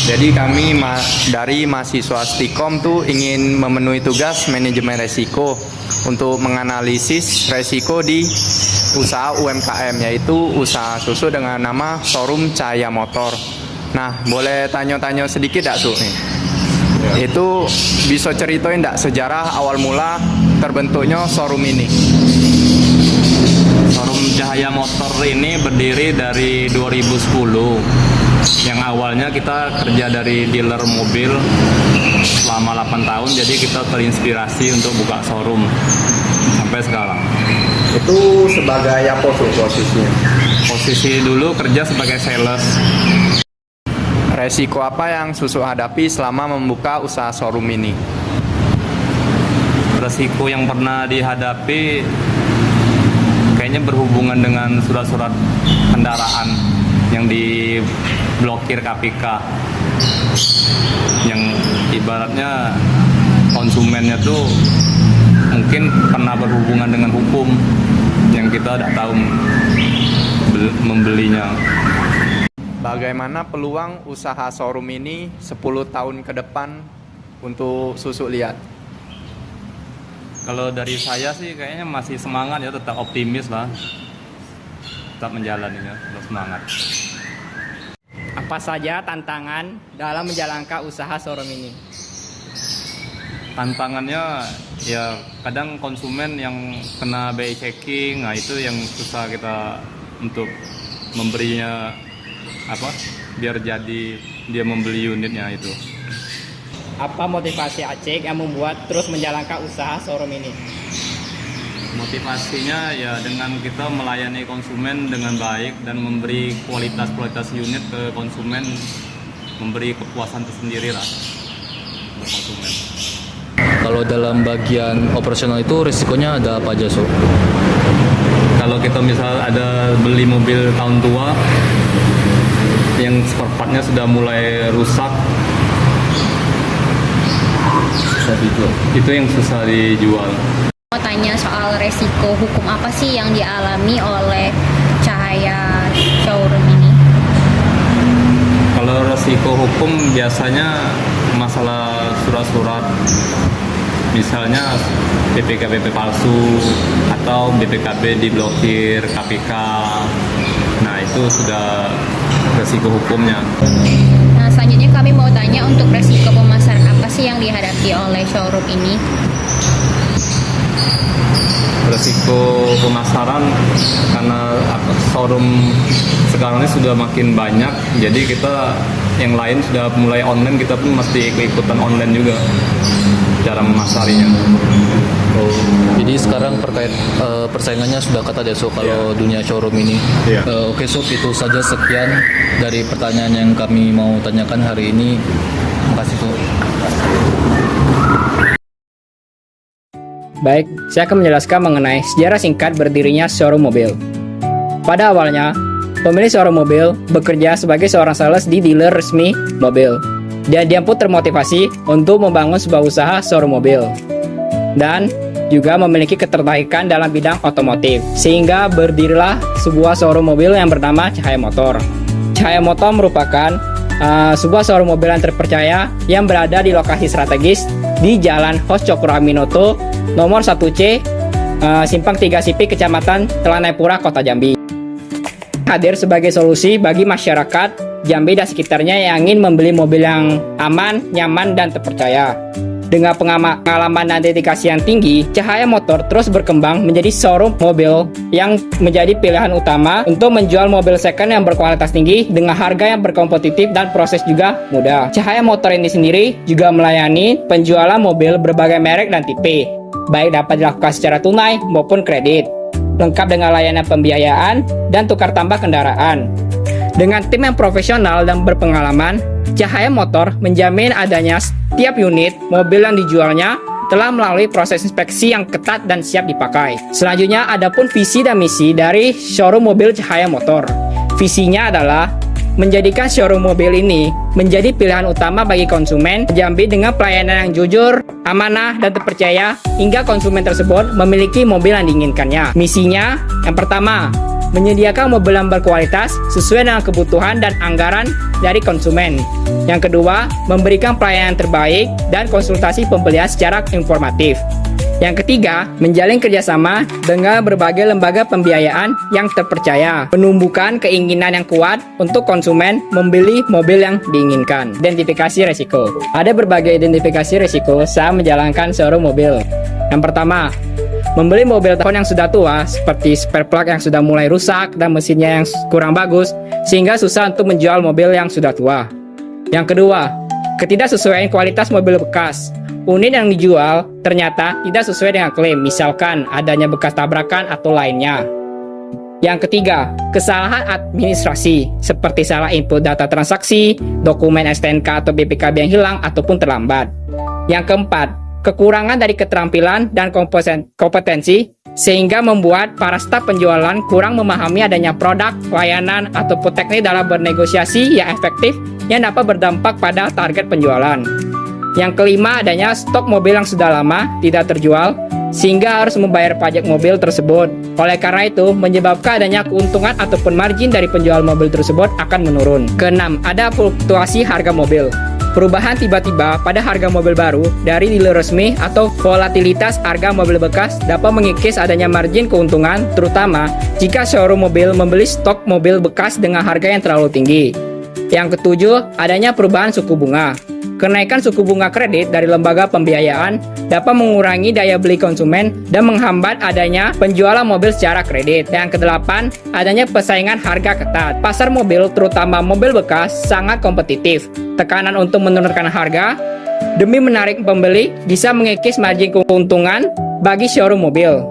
Jadi kami dari mahasiswa Stikom tuh ingin memenuhi tugas manajemen resiko untuk menganalisis resiko di usaha UMKM, yaitu usaha susu dengan nama Showroom Cahaya Motor. Nah, boleh tanya-tanya sedikit enggak, Su? Itu bisa ceritain enggak sejarah awal mula terbentuknya showroom ini? Showroom Cahaya Motor ini berdiri dari 2010. Yang awalnya kita kerja dari dealer mobil selama 8 tahun, jadi kita terinspirasi untuk buka showroom sampai sekarang. Itu sebagai apa tuh posisinya? Posisi dulu kerja sebagai sales. Resiko apa yang Susu hadapi selama membuka usaha showroom ini? Resiko yang pernah dihadapi kayaknya berhubungan dengan surat-surat kendaraan yang diblokir KPK, yang ibaratnya konsumennya tuh mungkin pernah berhubungan dengan hukum yang kita tidak tahu membelinya. Bagaimana peluang usaha showroom ini 10 tahun ke depan untuk Susu lihat? Kalau dari saya sih kayaknya masih semangat ya, tetap optimis lah, tetap menjalaninya, tetap semangat. Apa saja tantangan dalam menjalankan usaha showroom ini? Tantangannya ya kadang konsumen yang kena BI checking, nah itu yang susah kita untuk memberinya biar jadi dia membeli unitnya itu. Apa motivasi Aceh yang membuat terus menjalankan usaha showroom ini? Motivasinya ya dengan kita melayani konsumen dengan baik dan memberi kualitas unit ke konsumen, memberi kepuasan tersendiri lah untuk konsumen. Kalau dalam bagian operasional itu risikonya ada apa aja, So? Kalau kita misal ada beli mobil tahun tua yang spare partnya sudah mulai rusak, susah dijual. Itu yang susah dijual. Mau tanya soal resiko hukum apa sih yang dialami oleh Cahaya Showroom ini? Kalau resiko hukum biasanya masalah surat-surat, misalnya BPKB palsu atau BPKB diblokir KPK. Nah itu sudah resiko hukumnya. Nah selanjutnya kami mau tanya untuk resiko pemasaran apa sih yang dihadapi oleh showroom ini? Resiko pemasaran karena showroom sekarang ini sudah makin banyak, jadi kita yang lain sudah mulai online, kita pun mesti ikut-ikutan online juga cara memasarinya. Oh, jadi sekarang terkait persaingannya sudah ketat ya, So, kalau dunia showroom ini. Oke, So, itu saja sekian dari pertanyaan yang kami mau tanyakan hari ini. Terima kasih, So. Baik, saya akan menjelaskan mengenai sejarah singkat berdirinya showroom mobil. Pada awalnya, pemilik showroom mobil bekerja sebagai seorang sales di dealer resmi mobil. Dan dia pun termotivasi untuk membangun sebuah usaha showroom mobil. Dan juga memiliki ketertarikan dalam bidang otomotif. Sehingga berdirilah sebuah showroom mobil yang bernama Cahaya Motor. Cahaya Motor merupakan sebuah showroom mobil yang terpercaya yang berada di lokasi strategis di Jalan Hos Cokroaminoto nomor 1C Simpang 3 Sipi, Kecamatan Telanai Pura, Kota Jambi. Hadir sebagai solusi bagi masyarakat Jambi dan sekitarnya yang ingin membeli mobil yang aman, nyaman, dan terpercaya. Dengan pengalaman dan dedikasi yang tinggi, Cahaya Motor terus berkembang menjadi showroom mobil yang menjadi pilihan utama untuk menjual mobil second yang berkualitas tinggi dengan harga yang berkompetitif dan proses juga mudah. Cahaya Motor ini sendiri juga melayani penjualan mobil berbagai merek dan tipe, baik dapat dilakukan secara tunai maupun kredit, lengkap dengan layanan pembiayaan dan tukar tambah kendaraan. Dengan tim yang profesional dan berpengalaman, Cahaya Motor menjamin adanya setiap unit mobil yang dijualnya telah melalui proses inspeksi yang ketat dan siap dipakai. Selanjutnya, adapun visi dan misi dari showroom mobil Cahaya Motor. Visinya adalah menjadikan showroom mobil ini menjadi pilihan utama bagi konsumen Jambi dengan pelayanan yang jujur, amanah, dan terpercaya hingga konsumen tersebut memiliki mobil yang diinginkannya. Misinya yang pertama, menyediakan mobil yang berkualitas sesuai dengan kebutuhan dan anggaran dari konsumen. Yang kedua, memberikan pelayanan terbaik dan konsultasi pembelian secara informatif. Yang ketiga, menjalin kerjasama dengan berbagai lembaga pembiayaan yang terpercaya, menumbuhkan keinginan yang kuat untuk konsumen membeli mobil yang diinginkan. Identifikasi resiko. Ada berbagai identifikasi resiko saat menjalankan showroom mobil. Yang pertama, membeli mobil tahun yang sudah tua, seperti spare part yang sudah mulai rusak dan mesinnya yang kurang bagus, sehingga susah untuk menjual mobil yang sudah tua. Yang kedua, ketidaksesuaian kualitas mobil bekas. Unit yang dijual ternyata tidak sesuai dengan klaim, misalkan adanya bekas tabrakan atau lainnya. Yang ketiga, kesalahan administrasi, seperti salah input data transaksi, dokumen STNK atau BPKB yang hilang ataupun terlambat. Yang keempat, kekurangan dari keterampilan dan kompetensi, sehingga membuat para staf penjualan kurang memahami adanya produk, layanan, ataupun teknik dalam bernegosiasi yang efektif yang dapat berdampak pada target penjualan. Yang kelima, adanya stok mobil yang sudah lama tidak terjual, sehingga harus membayar pajak mobil tersebut. Oleh karena itu, menyebabkan adanya keuntungan ataupun margin dari penjual mobil tersebut akan menurun. Keenam, ada fluktuasi harga mobil. Perubahan tiba-tiba pada harga mobil baru dari dealer resmi atau volatilitas harga mobil bekas dapat mengikis adanya margin keuntungan, terutama jika showroom mobil membeli stok mobil bekas dengan harga yang terlalu tinggi. Yang ketujuh, adanya perubahan suku bunga. Kenaikan suku bunga kredit dari lembaga pembiayaan dapat mengurangi daya beli konsumen dan menghambat adanya penjualan mobil secara kredit. Yang kedelapan, adanya persaingan harga ketat. Pasar mobil, terutama mobil bekas, sangat kompetitif. Tekanan untuk menurunkan harga demi menarik pembeli bisa mengikis margin keuntungan bagi showroom mobil.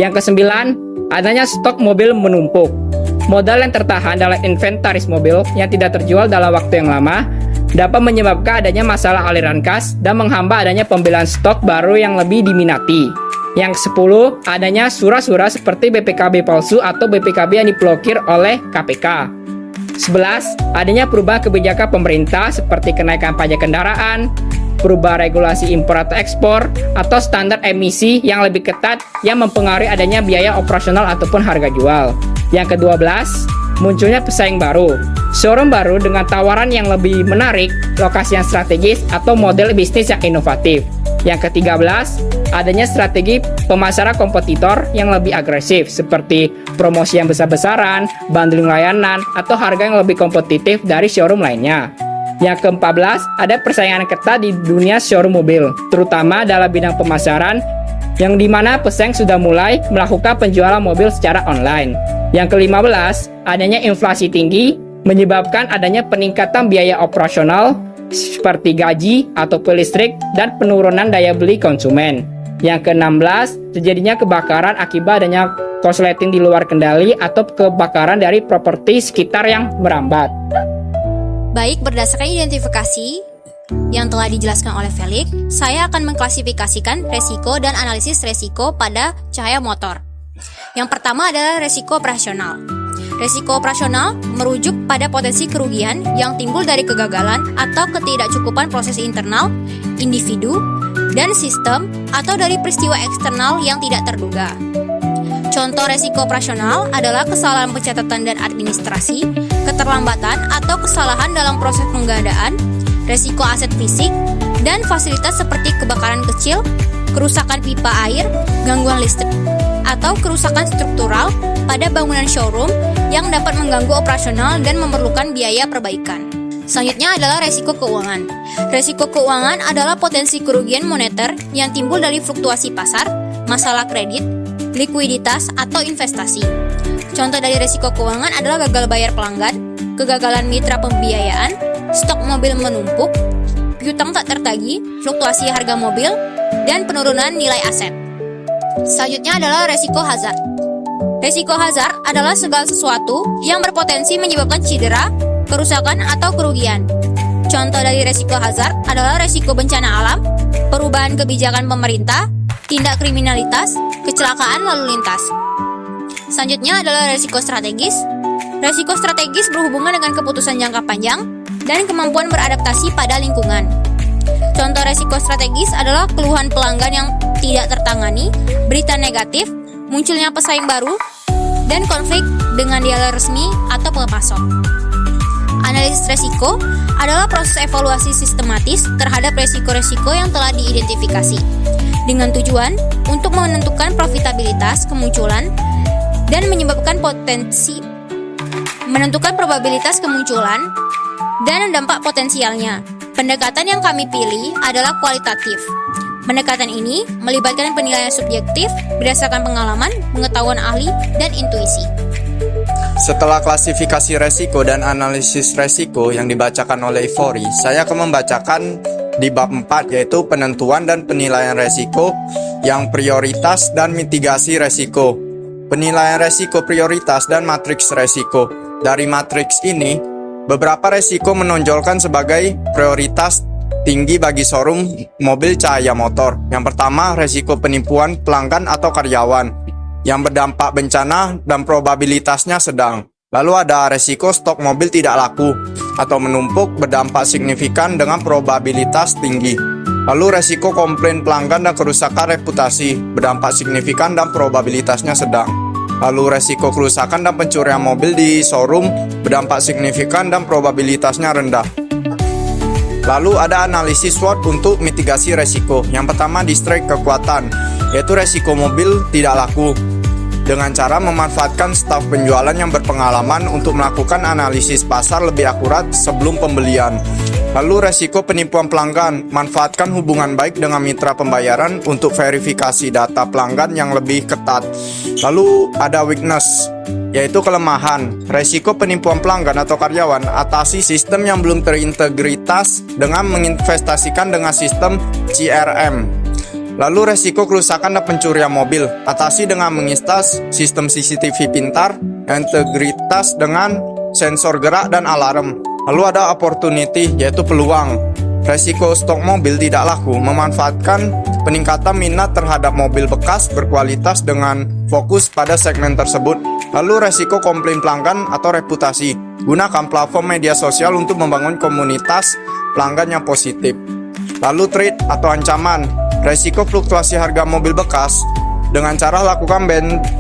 Yang kesembilan, adanya stok mobil menumpuk. Modal yang tertahan dalam inventaris mobil yang tidak terjual dalam waktu yang lama dapat menyebabkan adanya masalah aliran kas dan menghambat adanya pembelian stok baru yang lebih diminati. Yang ke-10, adanya surat-surat seperti BPKB palsu atau BPKB yang diblokir oleh KPK. 11, adanya perubahan kebijakan pemerintah seperti kenaikan pajak kendaraan, perubahan regulasi impor atau ekspor, atau standar emisi yang lebih ketat yang mempengaruhi adanya biaya operasional ataupun harga jual. Yang ke-12, munculnya pesaing baru. Showroom baru dengan tawaran yang lebih menarik, lokasi yang strategis, atau model bisnis yang inovatif. Yang ke-13, adanya strategi pemasaran kompetitor yang lebih agresif, seperti promosi yang besar-besaran, bundling layanan, atau harga yang lebih kompetitif dari showroom lainnya. Yang ke-14, ada persaingan ketat di dunia showroom mobil, terutama dalam bidang pemasaran, yang dimana pesaing sudah mulai melakukan penjualan mobil secara online. Yang ke-15, adanya inflasi tinggi, menyebabkan adanya peningkatan biaya operasional seperti gaji atau listrik dan penurunan daya beli konsumen. Yang ke-16, terjadinya kebakaran akibat adanya korsleting di luar kendali atau kebakaran dari properti sekitar yang merambat. Baik, berdasarkan identifikasi yang telah dijelaskan oleh Felix, saya akan mengklasifikasikan resiko dan analisis resiko pada cahaya motor. Yang pertama adalah resiko operasional. Resiko operasional merujuk pada potensi kerugian yang timbul dari kegagalan atau ketidakcukupan proses internal, individu, dan sistem atau dari peristiwa eksternal yang tidak terduga. Contoh resiko operasional adalah kesalahan pencatatan dan administrasi, keterlambatan atau kesalahan dalam proses penggandaan, resiko aset fisik, dan fasilitas seperti kebakaran kecil, kerusakan pipa air, gangguan listrik, atau kerusakan struktural pada bangunan showroom yang dapat mengganggu operasional dan memerlukan biaya perbaikan. Selanjutnya adalah resiko keuangan. Resiko keuangan adalah potensi kerugian moneter yang timbul dari fluktuasi pasar, masalah kredit, likuiditas, atau investasi. Contoh dari resiko keuangan adalah gagal bayar pelanggan, kegagalan mitra pembiayaan, stok mobil menumpuk, piutang tak tertagih, fluktuasi harga mobil, dan penurunan nilai aset. Selanjutnya adalah resiko hazard. Resiko hazard adalah segala sesuatu yang berpotensi menyebabkan cedera, kerusakan, atau kerugian. Contoh dari resiko hazard adalah resiko bencana alam, perubahan kebijakan pemerintah, tindak kriminalitas, kecelakaan lalu lintas. Selanjutnya adalah resiko strategis. Resiko strategis berhubungan dengan keputusan jangka panjang dan kemampuan beradaptasi pada lingkungan. Contoh resiko strategis adalah keluhan pelanggan yang tidak tertangani, berita negatif, munculnya pesaing baru, dan konflik dengan dealer resmi atau pemasok. Analisis resiko adalah proses evaluasi sistematis terhadap resiko-resiko yang telah diidentifikasi dengan tujuan untuk menentukan profitabilitas kemunculan dan menentukan probabilitas kemunculan dan dampak potensialnya. Pendekatan yang kami pilih adalah kualitatif. Pendekatan ini melibatkan penilaian subjektif berdasarkan pengalaman, pengetahuan ahli, dan intuisi. Setelah klasifikasi resiko dan analisis resiko yang dibacakan oleh Ivory, saya akan membacakan di bab 4, yaitu penentuan dan penilaian resiko yang prioritas dan mitigasi resiko. Penilaian resiko prioritas dan matriks resiko. Dari matriks ini, beberapa resiko menonjolkan sebagai prioritas tinggi bagi showroom mobil cahaya motor. Yang pertama, resiko penipuan pelanggan atau karyawan yang berdampak bencana dan probabilitasnya sedang. Lalu ada resiko stok mobil tidak laku atau menumpuk berdampak signifikan dengan probabilitas tinggi. Lalu resiko komplain pelanggan dan kerusakan reputasi berdampak signifikan dan probabilitasnya sedang. Lalu resiko kerusakan dan pencurian mobil di showroom berdampak signifikan dan probabilitasnya rendah. Lalu ada analisis SWOT untuk mitigasi resiko. Yang pertama, distrike kekuatan, yaitu resiko mobil tidak laku, dengan cara memanfaatkan staf penjualan yang berpengalaman untuk melakukan analisis pasar lebih akurat sebelum pembelian. Lalu resiko penipuan pelanggan, manfaatkan hubungan baik dengan mitra pembayaran untuk verifikasi data pelanggan yang lebih ketat. Lalu ada weakness, yaitu kelemahan. Resiko penipuan pelanggan atau karyawan, atasi sistem yang belum terintegritas dengan menginvestasikan dengan sistem CRM. Lalu resiko kerusakan dan pencurian mobil, atasi dengan menginstal sistem CCTV pintar, integritas dengan sensor gerak dan alarm. Lalu ada opportunity, yaitu peluang. Resiko stok mobil tidak laku, memanfaatkan peningkatan minat terhadap mobil bekas berkualitas dengan fokus pada segmen tersebut. Lalu resiko komplain pelanggan atau reputasi, gunakan platform media sosial untuk membangun komunitas pelanggan yang positif. Lalu threat atau ancaman, resiko fluktuasi harga mobil bekas dengan cara lakukan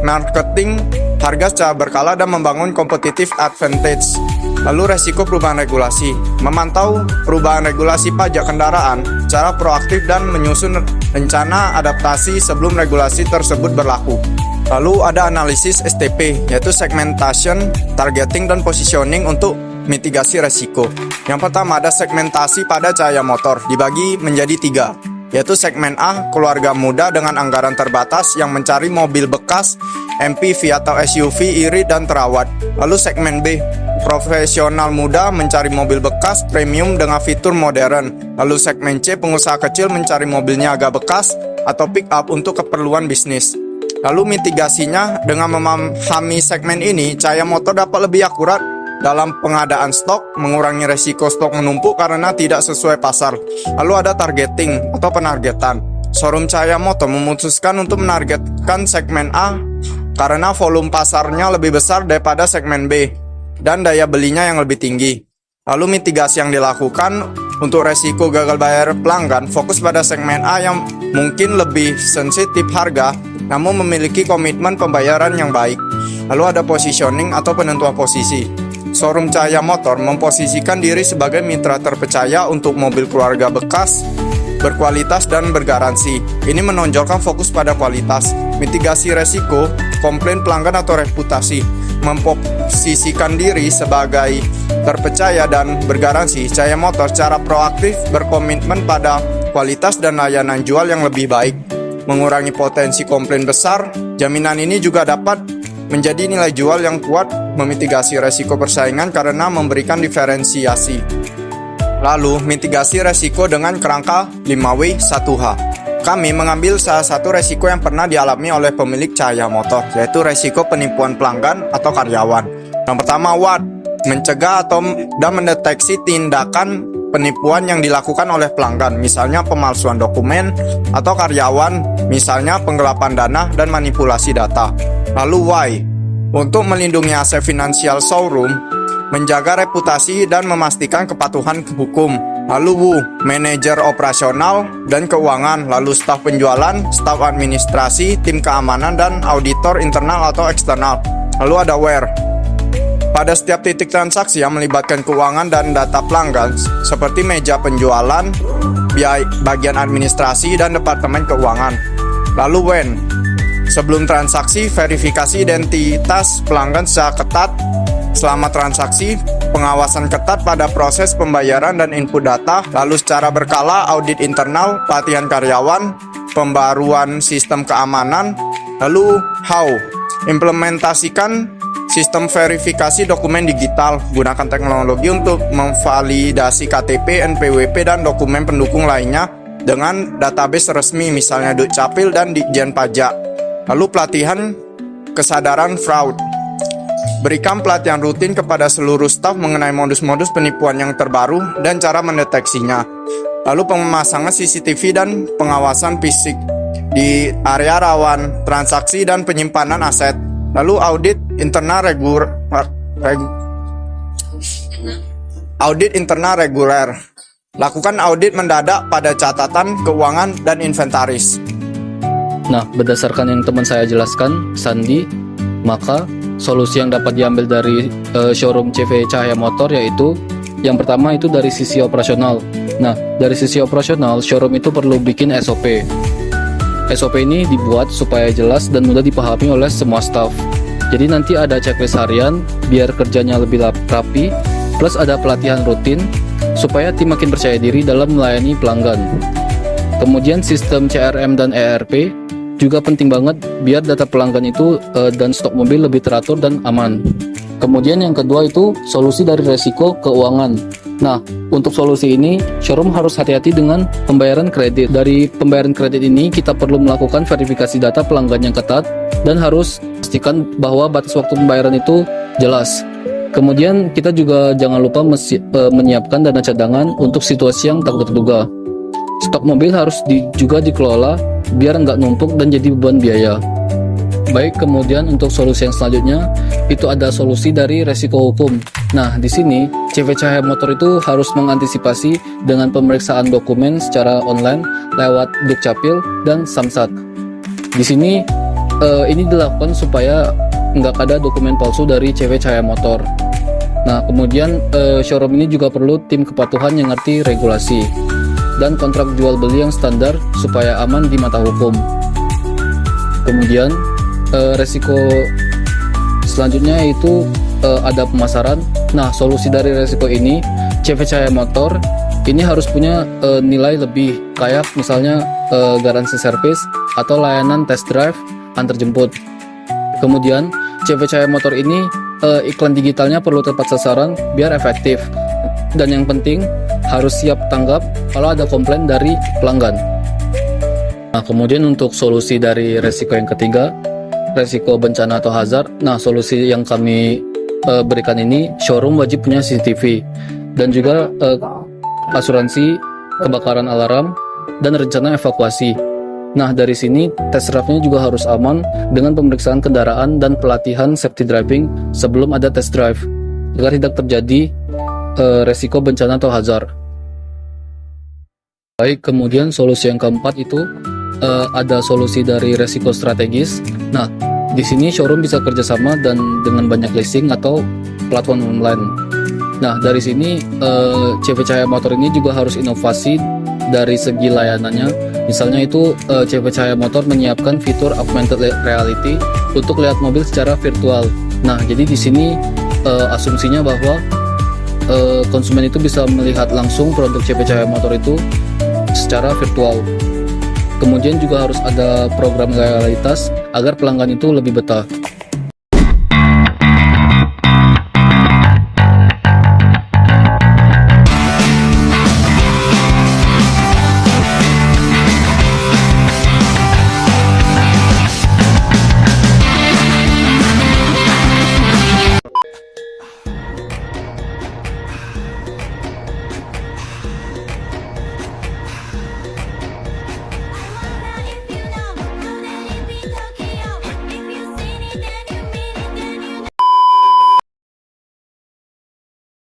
marketing harga secara berkala dan membangun competitive advantage. Lalu resiko perubahan regulasi, memantau perubahan regulasi pajak kendaraan secara proaktif dan menyusun rencana adaptasi sebelum regulasi tersebut berlaku. Lalu ada analisis STP, yaitu segmentation, targeting, dan positioning untuk mitigasi resiko. Yang pertama ada segmentasi pada cahaya motor, dibagi menjadi 3, yaitu segmen A, keluarga muda dengan anggaran terbatas yang mencari mobil bekas, MPV atau SUV irit dan terawat. Lalu segmen B, profesional muda mencari mobil bekas premium dengan fitur modern. Lalu segmen C, pengusaha kecil mencari mobilnya agak bekas atau pick up untuk keperluan bisnis. Lalu mitigasinya, dengan memahami segmen ini, cahaya motor dapat lebih akurat dalam pengadaan stok, mengurangi resiko stok menumpuk karena tidak sesuai pasar. Lalu ada targeting atau penargetan. Showroom cahaya motor memutuskan untuk menargetkan segmen A karena volume pasarnya lebih besar daripada segmen B dan daya belinya yang lebih tinggi. Lalu mitigasi yang dilakukan untuk resiko gagal bayar pelanggan, fokus pada segmen A yang mungkin lebih sensitif harga namun memiliki komitmen pembayaran yang baik. Lalu ada positioning atau penentuan posisi. Showroom cahaya motor memposisikan diri sebagai mitra terpercaya untuk mobil keluarga bekas, berkualitas dan bergaransi. Ini menonjolkan fokus pada kualitas, mitigasi resiko, komplain pelanggan atau reputasi, memposisikan diri sebagai terpercaya dan bergaransi. Cahaya motor secara proaktif berkomitmen pada kualitas dan layanan jual yang lebih baik, mengurangi potensi komplain besar. Jaminan ini juga dapat menjadi nilai jual yang kuat, memitigasi resiko persaingan karena memberikan diferensiasi. Lalu, mitigasi resiko dengan kerangka 5W 1H. Kami mengambil salah satu resiko yang pernah dialami oleh pemilik cahaya motor, yaitu resiko penipuan pelanggan atau karyawan. Yang pertama, WAT, mencegah dan mendeteksi tindakan penipuan yang dilakukan oleh pelanggan, misalnya pemalsuan dokumen, atau karyawan, misalnya penggelapan dana dan manipulasi data. Lalu Y, untuk melindungi aset finansial showroom, menjaga reputasi dan memastikan kepatuhan hukum. Lalu W, manajer operasional dan keuangan, lalu staf penjualan, staf administrasi, tim keamanan dan auditor internal atau eksternal. Lalu ada where. Pada setiap titik transaksi yang melibatkan keuangan dan data pelanggan, seperti meja penjualan, bagian administrasi, dan departemen keuangan. Lalu when. Sebelum transaksi, verifikasi identitas pelanggan secara ketat. Selama transaksi, pengawasan ketat pada proses pembayaran dan input data. Lalu secara berkala, audit internal, pelatihan karyawan, pembaruan sistem keamanan. Lalu how. Implementasikan sistem verifikasi dokumen digital, gunakan teknologi untuk memvalidasi KTP, NPWP, dan dokumen pendukung lainnya dengan database resmi, misalnya Dukcapil dan Ditjen Pajak. Lalu pelatihan kesadaran fraud. Berikan pelatihan rutin kepada seluruh staf mengenai modus-modus penipuan yang terbaru dan cara mendeteksinya. Lalu pemasangan CCTV dan pengawasan fisik di area rawan transaksi dan penyimpanan aset. Lalu audit internal reguler. Lakukan audit mendadak pada catatan keuangan dan inventaris. Nah, berdasarkan yang teman saya jelaskan, Sandi, maka solusi yang dapat diambil dari showroom CV Cahaya Motor yaitu yang pertama itu dari sisi operasional. Nah, dari sisi operasional, showroom itu perlu bikin SOP. SOP ini dibuat supaya jelas dan mudah dipahami oleh semua staf. Jadi nanti ada checklist harian biar kerjanya lebih rapi, plus ada pelatihan rutin supaya tim makin percaya diri dalam melayani pelanggan. Kemudian sistem CRM dan ERP juga penting banget biar data pelanggan itu dan stok mobil lebih teratur dan aman. Kemudian yang kedua itu solusi dari resiko keuangan. Nah, untuk solusi ini, showroom harus hati-hati dengan pembayaran kredit. Dari pembayaran kredit ini, kita perlu melakukan verifikasi data pelanggan yang ketat dan harus pastikan bahwa batas waktu pembayaran itu jelas. Kemudian, kita juga jangan lupa menyiapkan dana cadangan untuk situasi yang tak terduga. Stok mobil harus juga dikelola biar nggak numpuk dan jadi beban biaya. Baik, kemudian untuk solusi yang selanjutnya itu ada solusi dari resiko hukum. Nah, di sini CV Cahaya Motor itu harus mengantisipasi dengan pemeriksaan dokumen secara online lewat Dukcapil dan Samsat. Di sini ini dilakukan supaya nggak ada dokumen palsu dari CV Cahaya Motor. Nah, kemudian showroom ini juga perlu tim kepatuhan yang ngerti regulasi dan kontrak jual beli yang standar supaya aman di mata hukum. Kemudian resiko selanjutnya yaitu ada pemasaran. Nah, solusi dari resiko ini CV Cahaya Motor ini harus punya nilai lebih, kayak misalnya garansi servis atau layanan test drive antar jemput. Kemudian CV Cahaya Motor ini iklan digitalnya perlu tepat sasaran biar efektif, dan yang penting harus siap tanggap kalau ada komplain dari pelanggan. Nah, kemudian untuk solusi dari resiko yang ketiga, resiko bencana atau hazard. Nah, solusi yang kami berikan ini, showroom wajib punya CCTV dan juga asuransi kebakaran alarm dan rencana evakuasi. Nah, dari sini tes drive-nya juga harus aman dengan pemeriksaan kendaraan dan pelatihan safety driving sebelum ada tes drive agar tidak terjadi resiko bencana atau hazard. Baik, kemudian solusi yang keempat itu ada solusi dari resiko strategis. Nah, di sini showroom bisa kerjasama dan dengan banyak leasing atau platform online. Nah, dari sini CV Cahaya Motor ini juga harus inovasi dari segi layanannya. Misalnya itu CV Cahaya Motor menyiapkan fitur augmented reality untuk lihat mobil secara virtual. Nah, jadi di sini asumsinya bahwa konsumen itu bisa melihat langsung produk CV Cahaya Motor itu secara virtual. Kemudian juga harus ada program loyalitas agar pelanggan itu lebih betah.